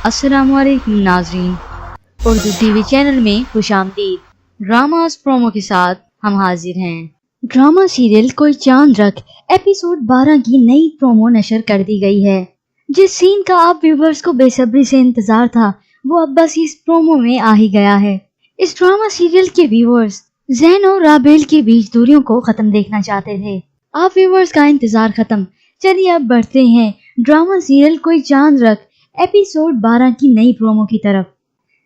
अस्सलाम वालेकुम नाज़रीन, उर्दू टीवी चैनल में खुशामदीद। ड्रामास प्रोमो के साथ हम हाजिर हैं। ड्रामा सीरियल कोई चांद रख एपिसोड 12 की नई प्रोमो नशर कर दी गई है। जिस सीन का आप व्यूवर्स को बेसब्री से इंतजार था वो अब बस इस प्रोमो में आ ही गया है। इस ड्रामा सीरियल के व्यूवर्स ज़ैन और राबेल के बीच दूरियों को खत्म देखना चाहते थे। आप व्यूवर्स का इंतजार खत्म, चलिए अब बढ़ते हैं ड्रामा सीरियल कोई चांद रख एपिसोड 12 की नई प्रोमो की तरफ।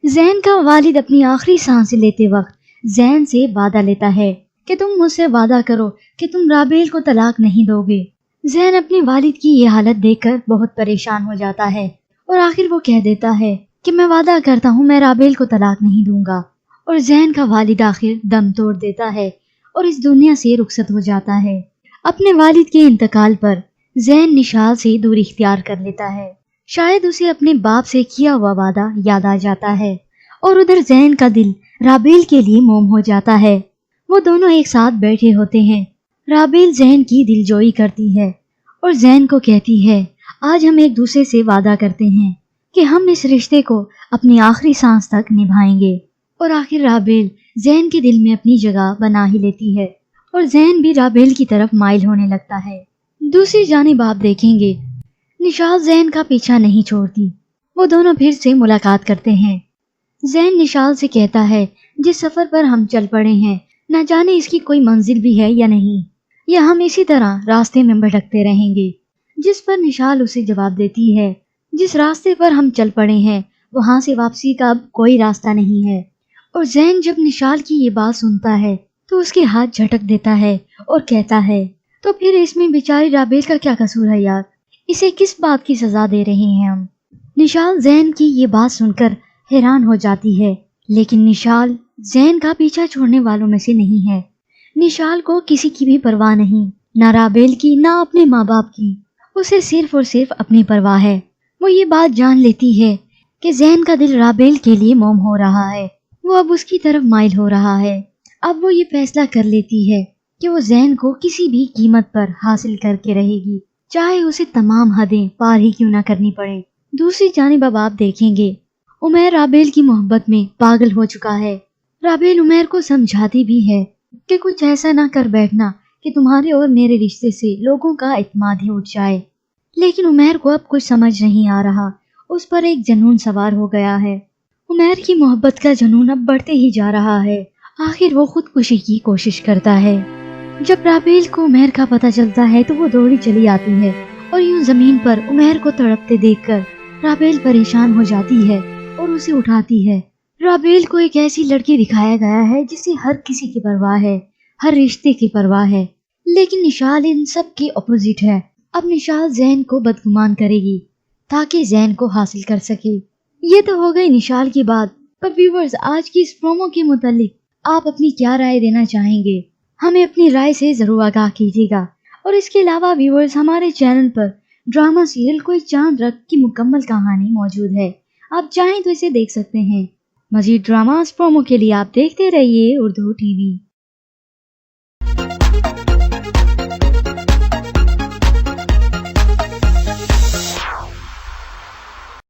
ज़ैन का वालिद अपनी आखिरी सांसें लेते वक्त ज़ैन से वादा लेता है कि तुम मुझसे वादा करो कि तुम राबेल को तलाक नहीं दोगे। ज़ैन अपने वालिद की ये हालत देखकर बहुत परेशान हो जाता है और आखिर वो कह देता है कि मैं वादा करता हूँ मैं राबेल को तलाक नहीं दूंगा। और ज़ैन का वालिद आखिर दम तोड़ देता है और इस दुनिया से रुखसत हो जाता है। अपने वालिद के इंतकाल पर ज़ैन निशाल से दूरी इख्तियार कर लेता है। शायद उसे अपने बाप से किया हुआ वादा याद आ जाता है और उधर ज़ैन का दिल राबेल के लिए मोम हो जाता है। वो दोनों एक साथ बैठे होते हैं। राबेल ज़ैन की दिलजोई करती है और ज़ैन को कहती है आज हम एक दूसरे से वादा करते हैं कि हम इस रिश्ते को अपनी आखिरी सांस तक निभाएंगे। और आखिर राबेल ज़ैन के दिल में अपनी जगह बना ही लेती है और ज़ैन भी राबेल की तरफ माइल होने लगता है। दूसरी जानिब आप देखेंगे निशाल ज़ैन का पीछा नहीं छोड़ती। वो दोनों फिर से मुलाकात करते हैं। ज़ैन निशाल से कहता है जिस सफर पर हम चल पड़े हैं न जाने इसकी कोई मंजिल भी है या नहीं, या हम इसी तरह रास्ते में भटकते रहेंगे। जिस पर निशाल उसे जवाब देती है जिस रास्ते पर हम चल पड़े हैं वहां से वापसी का अब कोई रास्ता नहीं है। और ज़ैन जब निशाल की ये बात सुनता है तो उसके हाथ झटक देता है और कहता है तो फिर इसमें बेचारी राबेल का क्या कसूर है यार, इसे किस बात की सजा दे रहे हैं हम। निशाल ज़ैन की ये बात सुनकर हैरान हो जाती है, लेकिन निशाल ज़ैन का पीछा छोड़ने वालों में से नहीं है। निशाल को किसी की भी परवाह नहीं, ना राबेल की ना अपने माँ बाप की। उसे सिर्फ और सिर्फ अपनी परवाह है। वो ये बात जान लेती है कि ज़ैन का दिल राबेल के लिए मोम हो रहा है, वो अब उसकी तरफ माइल हो रहा है। अब वो ये फैसला कर लेती है कि वो ज़ैन को किसी भी कीमत पर हासिल करके रहेगी, चाहे उसे तमाम हदें पार ही क्यों ना करनी पड़े। दूसरी जानिब अब आप देखेंगे उमैर राबेल की मोहब्बत में पागल हो चुका है। राबेल उमैर को समझाती भी है कि कुछ ऐसा ना कर बैठना कि तुम्हारे और मेरे रिश्ते से लोगों का इत्मीनान ही उठ जाए। लेकिन उमैर को अब कुछ समझ नहीं आ रहा, उस पर एक जुनून सवार हो गया है। उमैर की मोहब्बत का जुनून अब बढ़ते ही जा रहा है। आखिर वो खुदकुशी की कोशिश करता है। जब राबेल को उमैर का पता चलता है तो वो दौड़ी चली आती है और यूं जमीन पर उमैर को तड़पते देखकर राबेल परेशान हो जाती है और उसे उठाती है। राबेल को एक ऐसी लड़की दिखाया गया है जिसे हर किसी की परवाह है, हर रिश्ते की परवाह है, लेकिन निशाल इन सब की अपोजिट है। अब निशाल ज़ैन को बदगुमान करेगी ताकि ज़ैन को हासिल कर सके। ये तो हो गई निशाल की बात, पर व्यूवर्स आज की इस प्रोमो के मुतालिक आप अपनी क्या राय देना चाहेंगे, हमें अपनी राय से जरूर आगाह कीजिएगा। और इसके अलावा व्यूवर्स हमारे चैनल पर ड्रामा सीरियल कोई चांद रख की मुकम्मल कहानी मौजूद है, आप चाहें तो इसे देख सकते हैं। मजीद ड्रामास प्रोमो के लिए आप देखते रहिए उर्दू टीवी।